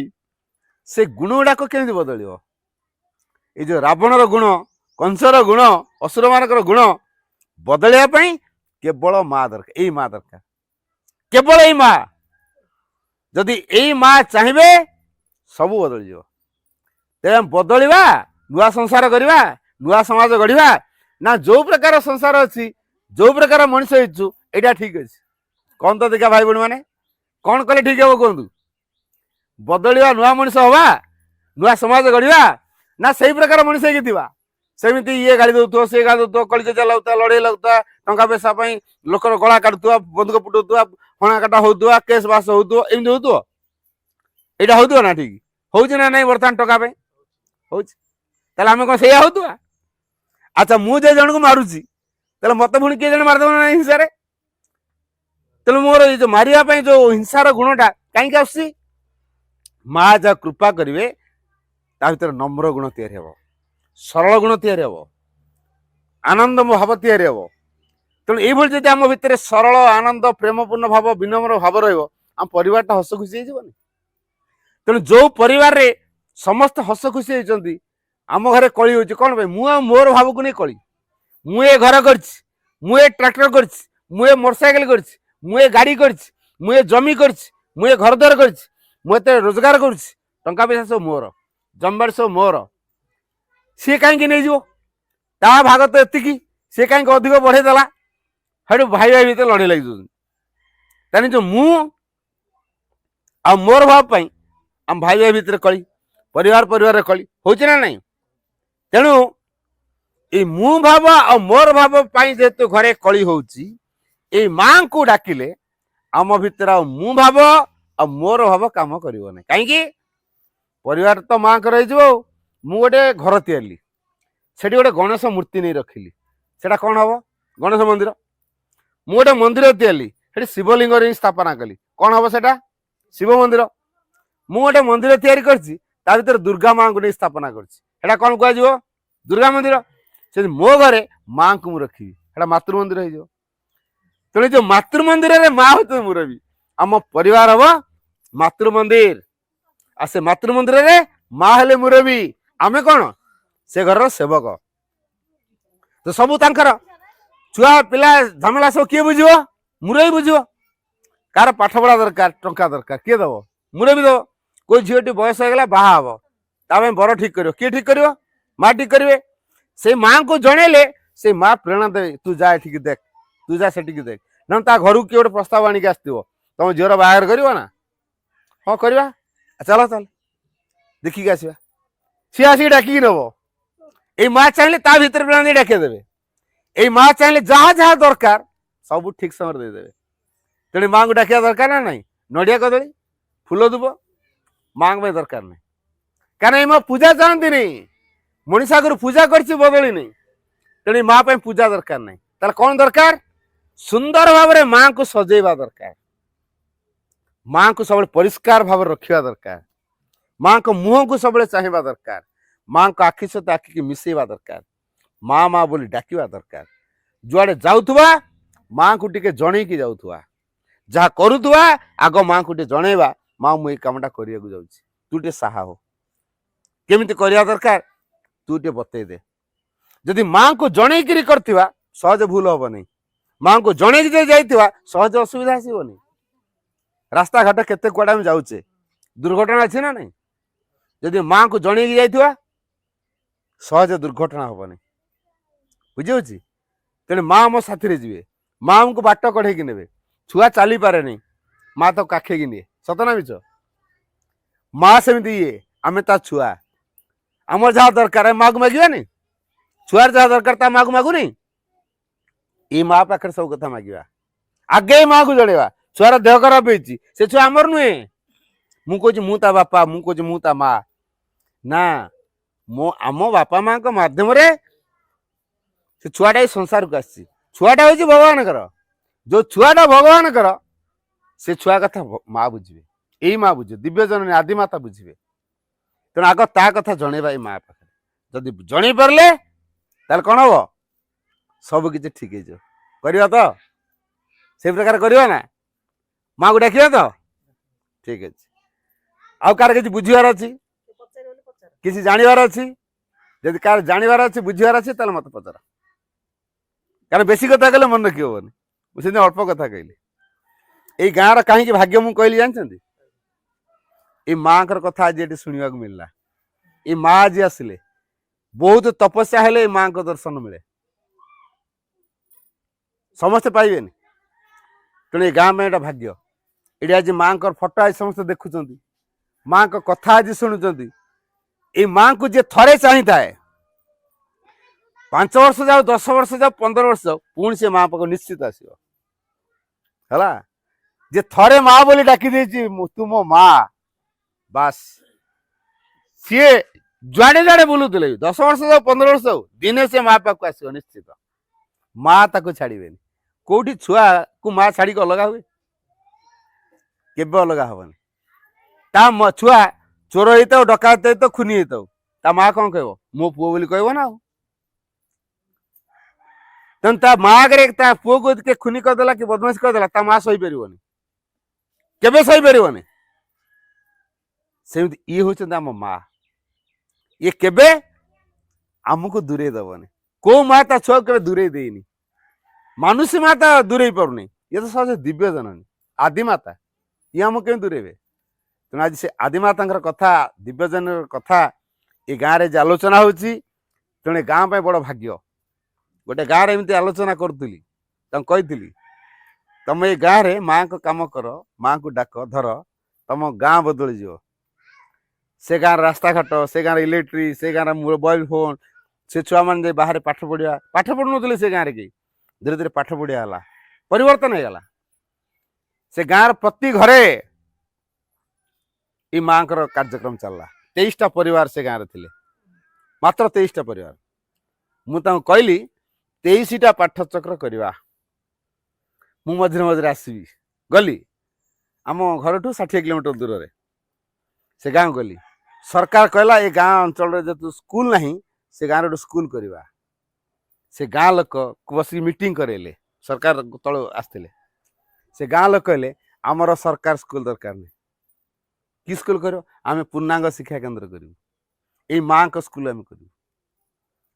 ସେ ଗୁଣ ଗୁଡାକ କେମିତି ବଦଳିବ? ଏଇ ଯୋଉ ରାବଣର ଗୁଣ, କଂସର ଗୁଣ, ଅସୁର ମାନଙ୍କର ଗୁଣ ବଦଳିବା ପାଇଁ କେବଳ ମା ଦରକାର, ଏଇ ମା ଦରକାର, କେବଳ ଏଇ ମା। ଯଦି ଏଇ ମା ଚାହିଁବେ ସବୁ ବଦଳିଯିବ। ତେଣୁ ବଦଳିବା, ନୂଆ ସଂସାର କରିବା, ନୂଆ ସମାଜ ଗଢିବା ନା ଯୋଉ ପ୍ରକାର ସଂସାର ଅଛି, ଯୋଉ ପ୍ରକାର ମଣିଷ ହେଇଛୁ ଏଇଟା ଠିକ ଅଛି? କଣ ତ ଦେଖିବା ଭାଇ ଭଉଣୀ ମାନେ, କଣ କଲେ ଠିକ ହବ କୁହନ୍ତୁ? ବଦଳିବା, ନୂଆ ମଣିଷ ହବା, ନୂଆ ସମାଜ ଗଢିବା, ନା ସେଇ ପ୍ରକାର ମଣିଷ ହେଇକି ଥିବା? ସେମିତି ଇଏ ଗାଳି ଦଉଥିବ, ସିଏ ଗାଳି ଦଉଥିବ, କଳିକଜିଆ ଲାଗୁଥିବା, ଲଢେଇ ଲାଗୁଥିବା, ଟଙ୍କା ପଇସା ପାଇଁ ଲୋକର ଗଳା କାଟୁଥିବା, ବନ୍ଧୁକ ଫୁଟଉଥିବା, ହଣା କାଟା ହଉଥିବା, କେସ୍ ବାସ ହଉଥିବ, ଏମିତି ହଉଥିବ? ଏଇଟା ହଉଥିବ ନା? ଠିକ ହଉଛି ନା ନାଇଁ? ବର୍ତ୍ତମାନ ଟଙ୍କା ପାଇଁ ହଉଛି, ତାହେଲେ ଆମେ କଣ ସେଇଆ ହଉଥିବା? ଆଚ୍ଛା, ମୁଁ ଯେ ଜଣକୁ ମାରୁଛି, ତାହେଲେ ମତେ ପୁଣି କିଏ ଜଣେ ମାରିଦବ ନା ହିଂସାରେ? ତେଣୁ ମୋର ଏଇ ଯୋଉ ମାରିବା ପାଇଁ ଯୋଉ ହିଂସାର ଗୁଣଟା କାହିଁକି ଆସୁଛି? ମା ଯାହା କୃପା କରିବେ ତା ଭିତରେ ନମ୍ର ଗୁଣ ତିଆରି ହବ, ସରଳ ଗୁଣ ତିଆରି ହବ, ଆନନ୍ଦ ଭାବ ତିଆରି ହବ। ତେଣୁ ଏଇଭଳି ଯଦି ଆମ ଭିତରେ ସରଳ, ଆନନ୍ଦ, ପ୍ରେମପୂର୍ଣ୍ଣ ଭାବ, ବିନମ୍ର ଭାବ ରହିବ, ଆମ ପରିବାରଟା ହସ ଖୁସି ହେଇଯିବନି? ତେଣୁ ଯୋଉ ପରିବାରରେ ସମସ୍ତେ ହସ ଖୁସି ହେଇଛନ୍ତି, ଆମ ଘରେ କଳି ହଉଛି କଣ ପାଇଁ? ମୁଁ ଆଉ ମୋର ଭାବକୁ ନେଇ କଳି। ମୁଁ ଏ ଘର କରିଛି, ମୁଁ ଏ ଟ୍ରାକ୍ଟର କରିଛି, ମୁଁ ଏ ମୋଟରସାଇକେଲ କରିଛି, ମୁଁ ଏ ଗାଡି କରିଛି, ମୁଁ ଏ ଜମି କରିଛି, ମୁଁ ଏ ଘର ଦ୍ୱାର କରିଛି, ମୁଁ ଏତେ ରୋଜଗାର କରୁଛି, ଟଙ୍କା ପଇସା ସବୁ ମୋର, ଜମିବାଡି ସବୁ ମୋର, ସିଏ କାହିଁକି ନେଇଯିବ? ତା ଭାଗ ତ ଏତିକି, ସିଏ କାହିଁକି ଅଧିକ ବଢେଇ ଦେଲା? ସେଠୁ ଭାଇ ଭାଇ ଭିତରେ ଲଢେଇ ଲାଗି ଯାଉଛନ୍ତି। ତାହେଲେ ଯୋଉ ମୁଁ ଆଉ ମୋର ଭାବ ପାଇଁ ଆମ ଭାଇ ଭାଇ ଭିତରେ କଳି, ପରିବାର ପରିବାରରେ କଳି ହଉଛି ନା ନାହିଁ? ତେଣୁ ଏଇ ମୁଁ ଭାବ ଆଉ ମୋର ଭାବ ପାଇଁ ଯେହେତୁ ଘରେ କଳି ହଉଛି, ଏଇ ମାଙ୍କୁ ଡାକିଲେ ଆମ ଭିତରେ ଆଉ ମୁଁ ଭାବ ଆଉ ମୋର ଭାବ କାମ କରିବ ନାହିଁ। କାହିଁକି? ପରିବାର ତ ମାଙ୍କର ହେଇଯିବ। ଆଉ ମୁଁ ଗୋଟେ ଘର ତିଆରିଲି, ସେଠି ଗୋଟେ ଗଣେଶ ମୂର୍ତ୍ତି ନେଇ ରଖିଲି, ସେଟା କଣ ହବ? ଗଣେଶ ମନ୍ଦିର। ମୁଁ ଗୋଟେ ମନ୍ଦିର ତିଆରିଲି, ସେଠି ଶିବଲିଙ୍ଗ ହିଁ ସ୍ଥାପନା କଲି, କଣ ହବ ସେଟା? ଶିବ ମନ୍ଦିର। ମୁଁ ଗୋଟେ ମନ୍ଦିର ତିଆରି କରିଛି, ତା ଭିତରେ ଦୁର୍ଗା ମାଙ୍କୁ ନେଇ ସ୍ଥାପନା କରିଛି, ସେଟା କଣ କୁହାଯିବ? ଦୁର୍ଗା ମନ୍ଦିର। ସେଠି ମୋ ଘରେ ମାଙ୍କୁ ମୁଁ ରଖିବି, ସେଟା ମାତୃ ମନ୍ଦିର ହେଇଯିବ। ତେଣୁ ଯୋଉ ମାତୃ ମନ୍ଦିରରେ ମା ହଉଛନ୍ତି ମୁରବୀ, ଆମ ପରିବାର ହବ ମାତୃ ମନ୍ଦିର, ଆଉ ସେ ମାତୃ ମନ୍ଦିରରେ ମା ହେଲେ ମୁରବୀ, ଆମେ କଣ? ସେ ଘରର ସେବକ। ତ ସବୁ ତାଙ୍କର ଛୁଆ ପିଲା ଝାମେଲା ସବୁ କିଏ ବୁଝିବ? ମୁରବୀ ବୁଝିବ। କାହାର ପାଠ ପଢା ଦରକାର, ଟଙ୍କା ଦରକାର, କିଏ ଦବ? ମୁରବୀ ଦବ। କୋଉ ଝିଅଟି ବୟସ ହେଇଗଲା ବାହା ହବ, ତା ପାଇଁ ବର ଠିକ କରିବ, କିଏ ଠିକ କରିବ? माँ ठीक करेंगे से माँ को जनइले से माँ प्रेरणा देवे तू जा एठिक देख तू जा सेठिक देख ना ता घर किए गोटे प्रस्ताव आणिक आसो तुम झीर बाहर कर ना हाँ करवा चल चल देखिक आसवा सी आसिक डाकिक नब ये माँ चाहिए ता भर प्रेरणा डाके देवे ये माँ चाहिए जहाँ जहाँ दरकार सब ठीक समय देदेवे तेणु माँ को डाकिया दरकार ना नहीं नड़िया कदली फूल दुब माँ दरकार नहीं कारण माँ पूजा चाहती नहीं मनीष आगर पूजा कर बदली नहीं तेणु माँ पूजा दरकार नहीं ताले कौन दरकार सुंदर भाव में माँ को सजेवा दरकार माँ को सब परिष्कार भाव रखा दरकार माँ को मुह को सब चाहवा दरकार माँ को आखि सहित आखि मिसेवा दरकार माँ माँ बोली डाकिवा दरकार जुआड़े जाऊथुवा माँ को टिके जनईकी जाऊथुवा जहाँ करुथुवा आग माँ को टे जनइबा माँ मु कामटा करिया को जाउछि तू टे साहा हो केमिति करिया दरकार तू टे बतई दे जदि माँ को जनईकी करथिवा सहज भूल हबो नहीं माँ को जनईकी जे जाइथिवा सहज असुविधा आसीबो नहीं रास्ता घाट केते कुआडे हम जाउछे दुर्घटना अछि ना नहीं जदि माँ को जनईकी जाइथिवा सहज दुर्घटना हबो नहीं बुझियोछि तेणु माँ मो साथी रे जीवे माँ हमको बाट कढ़े नेबे छुआ चली पारे नहीं माँ तो काखे कि निए सतना मिछ माँ सेमती ये आम ता छुआ आमर जहाँ दरकार माँ को मागिबानी छुआर जहाँ दरकार ता माँ को मागु नहीं ये माँ पाखे सब कथा मागिबा आगे माँ को जणेवा छुआर देह खराब होइछि से छुआ आमर नुहे मु कहूँ मु ता बापा मु कहूँ मु ता माँ ना मो आम बापा माँ को माध्यम रे से छुआटा संसार को आसी छुआटा होइछि भगवान कर जो छुआटा भगवान कर से छुआ कथा माँ बुझे यही माँ बुझे दिव्य जननी आदिमाता बुझे तेणु आग ता कथा जनइबा ये माँ पाखे जदि जन पारे ताल कौन हम सब किसी ठीक हो करवा तो से प्रकार करवा ना माँ को डाकिया तो ठीक अच्छे आउ कार किसी बुझार अच्छी किसी जानवर अच्छी जदि कार जानवर अच्छी बुझार अच्छी ताल मत पचार कारण बेसी कथा कहले मन रखी हेनी मुझे अल्प कथा कहली ये गाँव कहीं भाग्य मुझे कहली जानते ये माँ कथा आज ये शुणा मिलला ये माँ आज आसिले बहुत तपस्या हेले माँ को दर्शन मिले समस्ते पाइबे तेणु ये गाँ में एटा भाग्य ये आज माँ फोटो आज समस्त देखुं माँ को कथा आज शुणुंट ये माँ को जी थे चाहता है 5 वर्ष जाओ 10 वर्ष जाओ 15 वर्ष जाओ पुणी से माँ पाक निश्चित आसो है जे थरे माँ बोली डाकी देची तू मो माँ बास सी जुआड़े जुआड़े बुलूले 10 वर्ष जाओ 15 वर्ष जाओ दिने से माँ पाक आसो निश्चित माँ ताको छाड़े कौटी छुआ को माँ छाड़ी अलग हुए केबे अलग हबनी ता छुआ चोर होता डकायत होता खुनी होता माँ कौन कह मो पुओ बोली कहब ना तेन ता माँ आगे पुओ को के खुनी करदेला कि बदमाश करदेला ता माँ सही पारिबनी केबे सही पारिबनी सेमती ये होचंद आम माँ ये केबे आमको दूरे दबनी को माँ ता छुआ के दूरे देनी मानुष माता दूरे पारुनी ये तो सहज दिव्य जननी आदिमाता ये आम के दूरेबे तेणु आज से आदिमाता कथा दिव्य जन कथा ये गाँव में आलोचना होची तेणु गाँ बड़ भाग्य गोटे गाँव एमती आलोचना करी कही तुम ये गाँव में माँ को कम कर माँ को डाक धर तुम गाँ बदली जीव से गाँव रास्ता घाट से गाँव इलेक्ट्रिक से गाँव मोबाइल फोन से छुआ मैंने बाहर पाठ पढ़ा पाठ पढ़ुन से गाँव में धीरे धीरे पाठ पढ़िया परिवर्तन हो गला से गाँव प्रति घरे ये माँ कार्यक्रम चलला 23टा परिवार से गाँव थे मात्र 23टा परिवार मुझे कहली 23टा पाठचक्र करवा मु मझे मझे आसबि गली आम घर 60 किलोमीटर दूर रे से गाँव गली सरकार कहला ये गाँव अंचल जो स्कूल नहीं से गाँव गोटे स्कूल करवा से गाँ लोक बस मीटिंग करेले सरकार तल आसते से गाँ लोक कहले आमर सरकार स्कूल दरकार नहीं कि स्कूल कर आम पूर्णांग शिक्षा केन्द्र करूँ ये माँ को स्कूल आम करूँ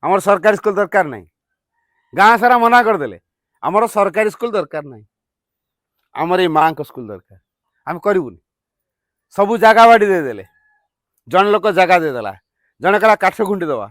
आमर सरकारी स्कूल दरकार नहीं गाँ सारा मना करदे आमर सरकारी स्कूल दरकार नहीं आमर ये माँ को स्कूल दरकार आम करूनी सबू जगह बाड़ी देदेले जन लोक जगह देदेला जन कहला काठ खुंटी दवा